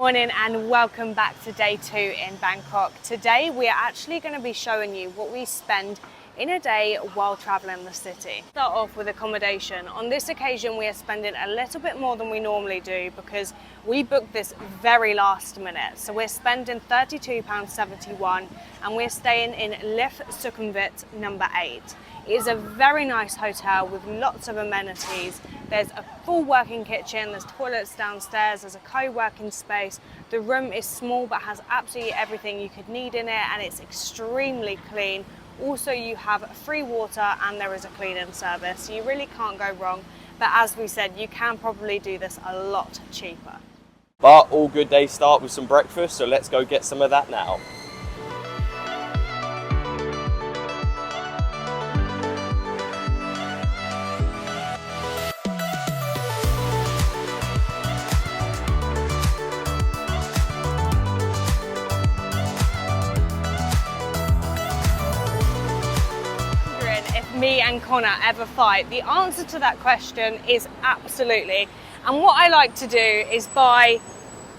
Morning and welcome back to day 2 in Bangkok. Today we are actually going to be showing you what we spend in a day while traveling the city. Start off with accommodation. On this occasion we are spending a little bit more than we normally do because we booked this very last minute. So we're spending £32.71 and we're staying in Lyf Sukhumvit number 8. It is a very nice hotel with lots of amenities. There's a full working kitchen, there's toilets downstairs, there's a co-working space. The room is small but has absolutely everything you could need in it and it's extremely clean. Also you have free water and there is a cleaning service, so you really can't go wrong. But as we said, you can probably do this a lot cheaper. But all good days start with some breakfast, so let's go get some of that now. Me and Connor ever fight? The answer to that question is absolutely. And what I like to do is buy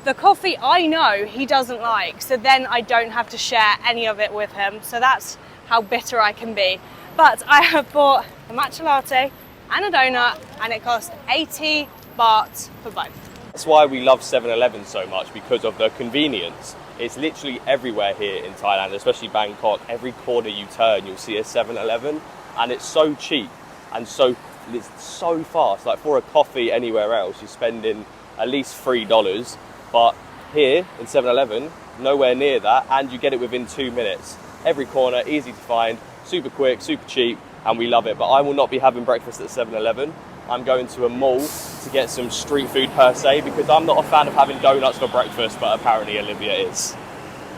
the coffee I know he doesn't like, so then I don't have to share any of it with him. So that's how bitter I can be. But I have bought a matcha latte and a donut and it cost 80 baht for both. That's why we love 7-Eleven so much, because of the convenience. It's literally everywhere here in Thailand, especially Bangkok. Every corner you turn you'll see a 7-Eleven. And it's so cheap and it's so fast. Like for a coffee anywhere else, you're spending at least $3. But here in 7-Eleven, nowhere near that, and you get it within 2 minutes. Every corner, easy to find, super quick, super cheap, and we love it. But I will not be having breakfast at 7-Eleven. I'm going to a mall to get some street food per se, because I'm not a fan of having donuts for breakfast, but apparently Olivia is.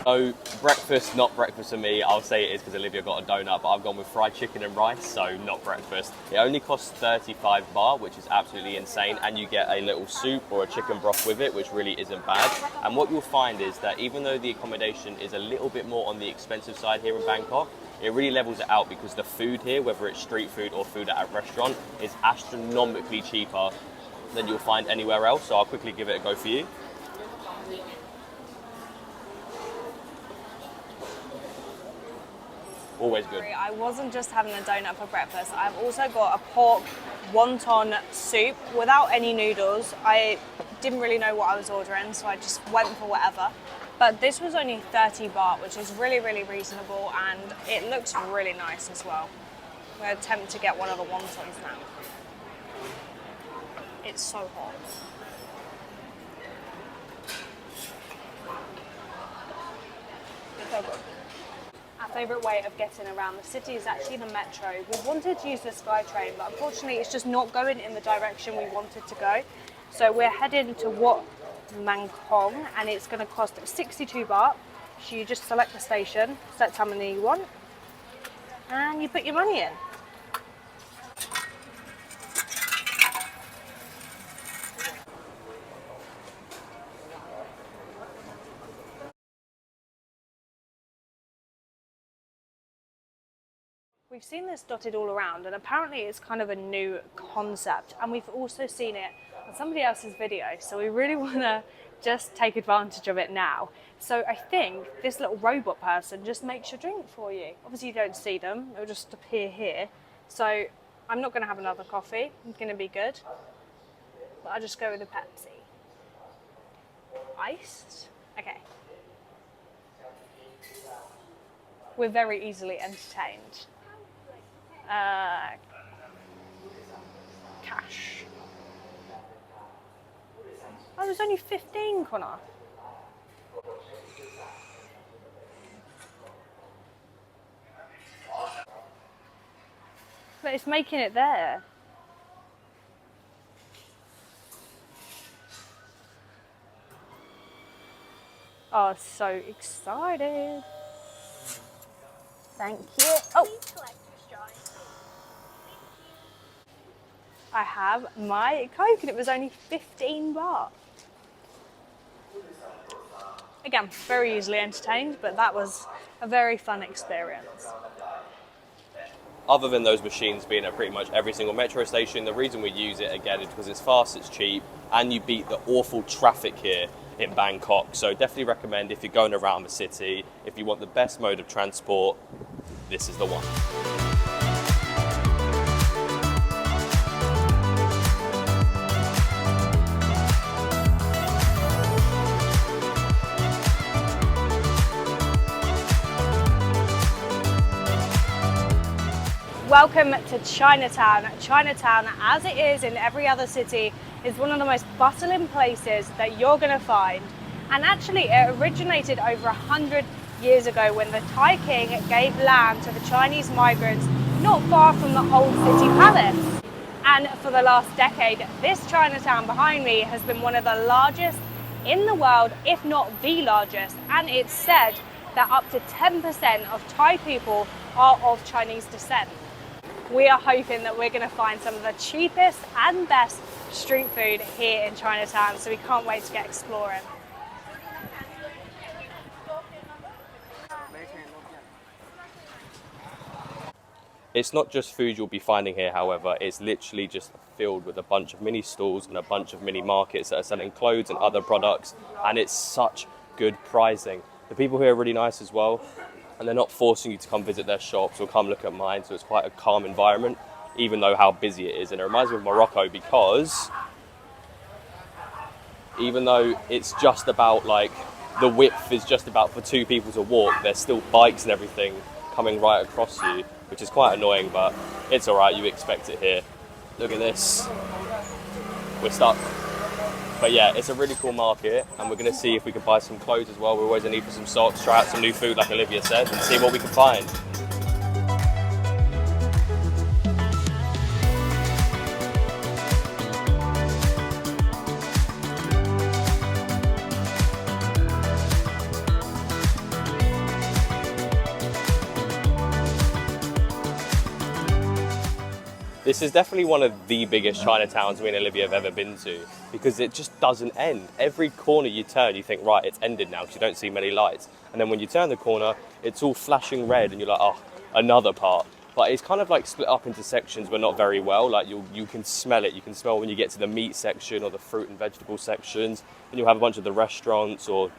So breakfast, not breakfast for me. I'll say it is because Olivia got a donut, but I've gone with fried chicken and rice, so not breakfast. It only costs 35 baht, which is absolutely insane, and you get a little soup or a chicken broth with it, which really isn't bad. And what you'll find is that even though the accommodation is a little bit more on the expensive side here in Bangkok, it really levels it out because the food here, whether it's street food or food at a restaurant, is astronomically cheaper than you'll find anywhere else. So I'll quickly give it a go for you. Always good. I wasn't just having a donut for breakfast. I've also got a pork wonton soup without any noodles. I didn't really know what I was ordering, so I just went for whatever. But this was only 30 baht, which is really, really reasonable, and it looks really nice as well. I'm going to attempt to get one of the wontons now. It's so hot. It's so good. Our favourite way of getting around the city is actually the metro. We wanted to use the SkyTrain, but unfortunately it's just not going in the direction we wanted to go. So we're heading to Wat Mangkong and it's going to cost 62 baht. So you just select the station, select how many you want, and you put your money in. We've seen this dotted all around, and apparently it's kind of a new concept, and we've also seen it on somebody else's video, so we really want to just take advantage of it now. So I think this little robot person just makes your drink for you. Obviously you don't see them, it'll just appear here. So I'm not going to have another coffee, I'm going to be good, but I'll just go with a Pepsi. Iced? Okay. We're very easily entertained. Cash. Oh, there's only 15, Connor. But it's making it there. Oh, so excited. Thank you. Oh. I have my Coke and it was only 15 baht. Again, very easily entertained, but that was a very fun experience. Other than those machines being at pretty much every single metro station, the reason we use it again is because it's fast, it's cheap, and you beat the awful traffic here. in Bangkok. So definitely recommend if you're going around the city, if you want the best mode of transport, this is the one. Welcome to Chinatown. Chinatown, as it is in every other city, is one of the most bustling places that you're going to find. And actually, it originated over 100 years ago when the Thai king gave land to the Chinese migrants not far from the old city palace. And for the last decade, this Chinatown behind me has been one of the largest in the world, if not the largest. And it's said that up to 10% of Thai people are of Chinese descent. We are hoping that we're going to find some of the cheapest and best street food here in Chinatown, so we can't wait to get exploring. It's not just food you'll be finding here, however, it's literally just filled with a bunch of mini stalls and a bunch of mini markets that are selling clothes and other products, and it's such good pricing. The people here are really nice as well, and they're not forcing you to come visit their shops or come look at mine, so it's quite a calm environment, even though how busy it is. And it reminds me of Morocco because even though it's just about like the width is just about for two people to walk, there's still bikes and everything coming right across you, which is quite annoying, but it's all right, you expect it here. Look at this, we're stuck. But yeah, it's a really cool market, and we're going to see if we can buy some clothes as well. We're always in need for some socks, try out some new food like Olivia said, and see what we can find. This is definitely one of the biggest Chinatowns me and Olivia have ever been to, because it just doesn't end. Every corner you turn, you think, right, it's ended now, because you don't see many lights. And then when you turn the corner, it's all flashing red, and you're like, oh, another part. But it's kind of like split up into sections, but not very well. Like you can smell it. You can smell when you get to the meat section or the fruit and vegetable sections. And you'll have a bunch of the restaurants or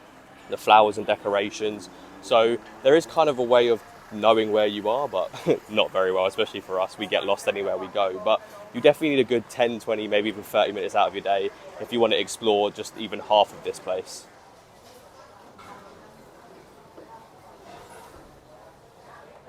the flowers and decorations. So there is kind of a way of knowing where you are, but not very well, especially for us. We get lost anywhere we go, but you definitely need a good 10, 20, maybe even 30 minutes out of your day if you want to explore just even half of this place.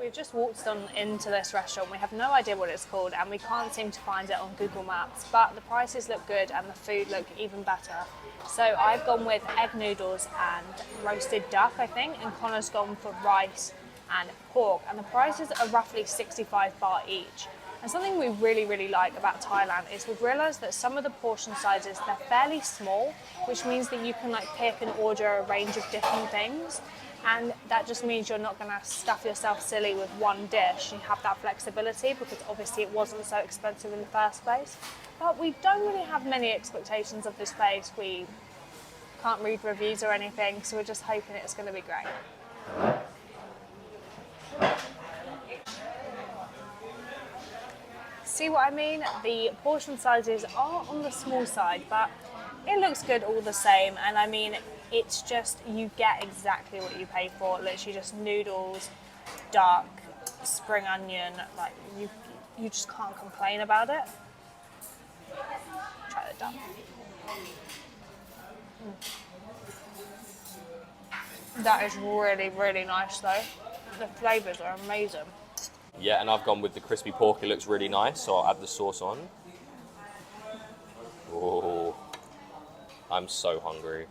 We've just walked on into this restaurant. We have no idea what it's called, and we can't seem to find it on Google Maps, but the prices look good and the food look even better. So I've gone with egg noodles and roasted duck, I think, and Connor's gone for rice and pork, and the prices are roughly 65 baht each. And something we really like about Thailand is we've realised that some of the portion sizes, they're fairly small, which means that you can like pick and order a range of different things, and that just means you're not going to stuff yourself silly with one dish. You have that flexibility because obviously it wasn't so expensive in the first place. But we don't really have many expectations of this place. We can't read reviews or anything, so we're just hoping it's going to be great. See what I mean? The portion sizes are on the small side, but it looks good all the same. And I mean, it's just, you get exactly what you pay for. Literally just noodles, duck, spring onion, like you just can't complain about it. Try the duck. That is really nice though. The flavours are amazing. Yeah, and I've gone with the crispy pork. It looks really nice, so I'll add the sauce on. Oh, I'm so hungry.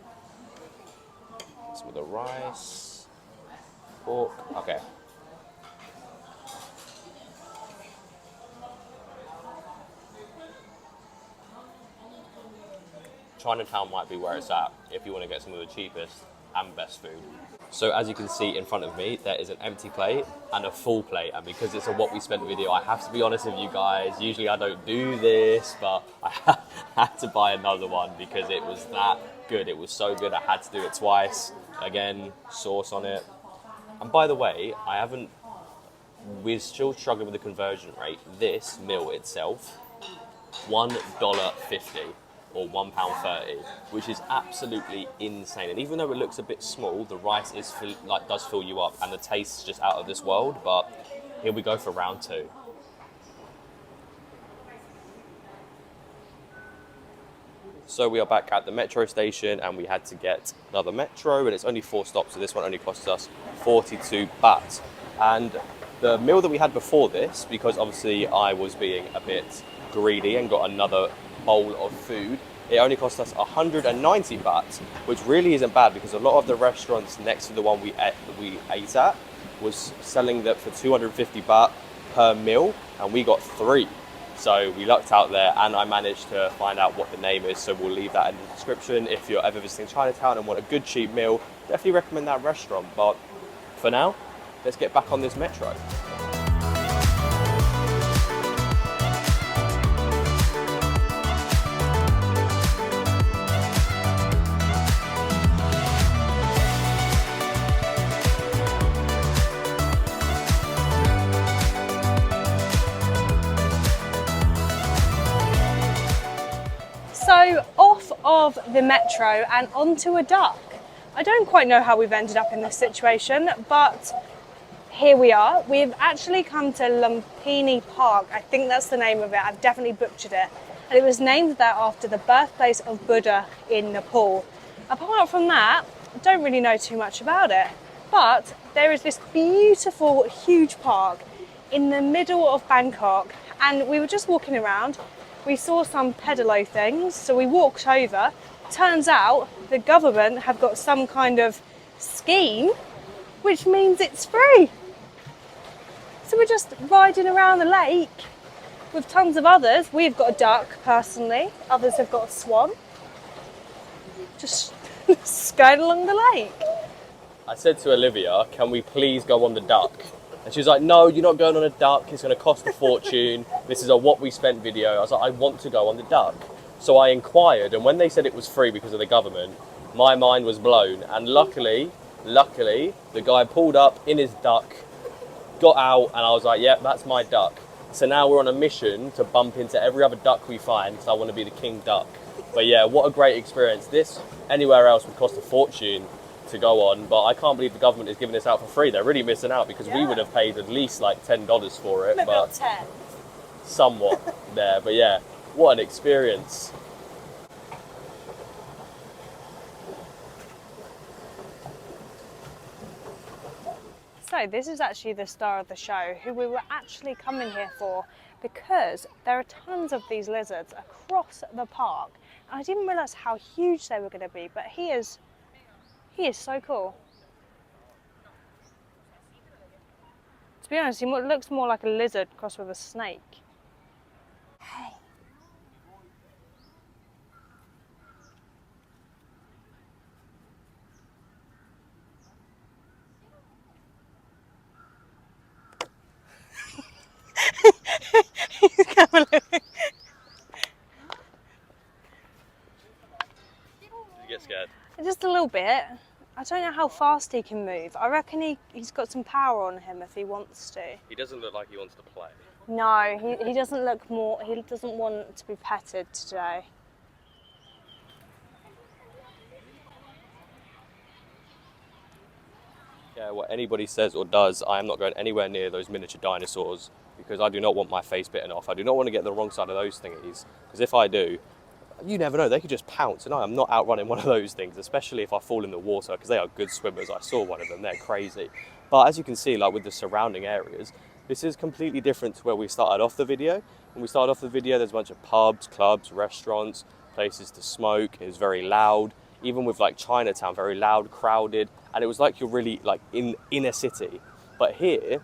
Some of the rice, pork. Okay. Chinatown might be where it's at if you want to get some of the cheapest and best food. So as you can see in front of me, there is an empty plate and a full plate. And because it's a what we spent video, I have to be honest with you guys. Usually I don't do this, but I had to buy another one because it was that good. It was so good, I had to do it twice. Again, sauce on it. And by the way, we're still struggling with the conversion rate. This meal itself, $1.50. or £1.30, which is absolutely insane. And even though it looks a bit small, the rice does fill you up, and the taste's just out of this world. But here we go for round 2. So we are back at the metro station, and we had to get another metro, and it's only 4 stops, so this one only costs us 42 baht. And the meal that we had before this, because obviously I was being a bit greedy and got another bowl of food, it only cost us 190 baht, which really isn't bad, because a lot of the restaurants next to the one we ate at was selling that for 250 baht per meal, and we got 3. So we lucked out there, and I managed to find out what the name is, so we'll leave that in the description. If you're ever visiting Chinatown and want a good cheap meal, definitely recommend that restaurant. But for now, let's get back on this metro. So off of the metro and onto a duck. I don't quite know how we've ended up in this situation, but here we are. We've actually come to Lumphini Park. I think that's the name of it. I've definitely butchered it. And it was named there after the birthplace of Buddha in Nepal. Apart from that, I don't really know too much about it. But there is this beautiful, huge park in the middle of Bangkok. And we were just walking around. We saw some pedalo things, so we walked over. Turns out the government have got some kind of scheme, which means it's free. So we're just riding around the lake with tons of others. We've got a duck, personally. Others have got a swan. Just going along the lake. I said to Olivia, can we please go on the duck? And she was like, no, you're not going on a duck. It's going to cost a fortune. This is a what we spent video. I was like, I want to go on the duck. So I inquired, and when they said it was free because of the government, my mind was blown. And luckily, the guy pulled up in his duck, got out, and I was like, yep, that's my duck. So now we're on a mission to bump into every other duck we find, because I want to be the king duck. But yeah, what a great experience. This, anywhere else, would cost a fortune to go on, but I can't believe the government is giving this out for free. They're really missing out, because we would have paid at least like $10 for it. Maybe but not 10. Somewhat there, but yeah, what an experience. So this is actually the star of the show, who we were actually coming here for, because there are tons of these lizards across the park. And I didn't realise how huge they were going to be, but he is so cool. To be honest, he looks more like a lizard crossed with a snake. Hey. He's coming. Did you get scared? Just a little bit. I don't know how fast he can move. I reckon he's got some power on him if he wants to. He doesn't look like he wants to play. No, he doesn't look more, he doesn't want to be petted today. Yeah, what anybody says or does, I am not going anywhere near those miniature dinosaurs, because I do not want my face bitten off. I do not want to get the wrong side of those thingies, because if I do, you never know, they could just pounce, and I am not outrunning one of those things, especially if I fall in the water, because they are good swimmers. I saw one of them, they're crazy. But as you can see, like with the surrounding areas, this is completely different to where we started off the video. When we started off the video, there's a bunch of pubs, clubs, restaurants, places to smoke. It was very loud, even with like Chinatown, very loud, crowded, and it was like you're really like in a city. But here,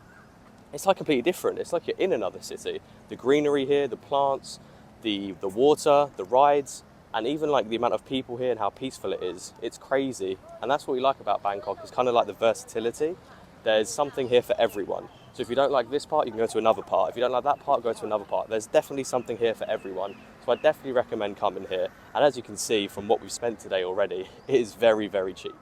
it's like completely different. It's like you're in another city. The greenery here, the plants, the water, the rides, and even like the amount of people here and how peaceful it is. It's crazy. And that's what we like about Bangkok. It's kind of like the versatility. There's something here for everyone. So if you don't like this part, you can go to another part. If you don't like that part, go to another part. There's definitely something here for everyone. So I definitely recommend coming here. And as you can see from what we've spent today already, it is very, very cheap.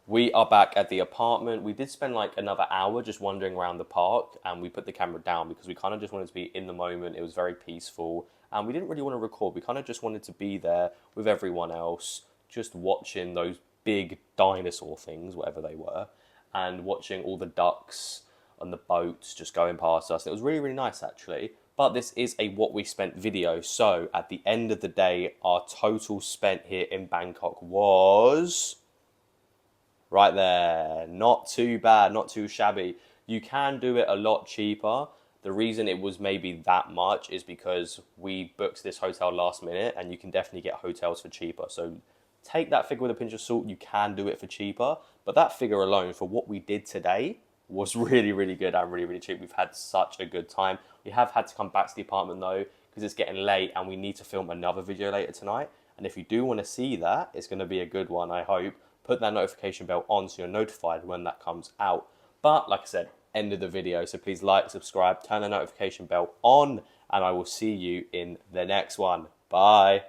We are back at the apartment. We did spend like another hour just wandering around the park, and we put the camera down because we kind of just wanted to be in the moment. It was very peaceful, and we didn't really want to record. We kind of just wanted to be there with everyone else, just watching those big dinosaur things, whatever they were, and watching all the ducks on the boats just going past us. It was really, really nice actually. But this is a what we spent video. So at the end of the day, our total spent here in Bangkok was right there. Not too bad, not too shabby. You can do it a lot cheaper. The reason it was maybe that much is because we booked this hotel last minute, and you can definitely get hotels for cheaper. So take that figure with a pinch of salt. You can do it for cheaper. But that figure alone for what we did today was really, really good and really, really cheap. We've had such a good time. We have had to come back to the apartment though, because it's getting late and we need to film another video later tonight. And if you do want to see that, it's going to be a good one, I hope. Put that notification bell on so you're notified when that comes out. But like I said, end of the video. So please like, subscribe, turn the notification bell on, and I will see you in the next one. Bye.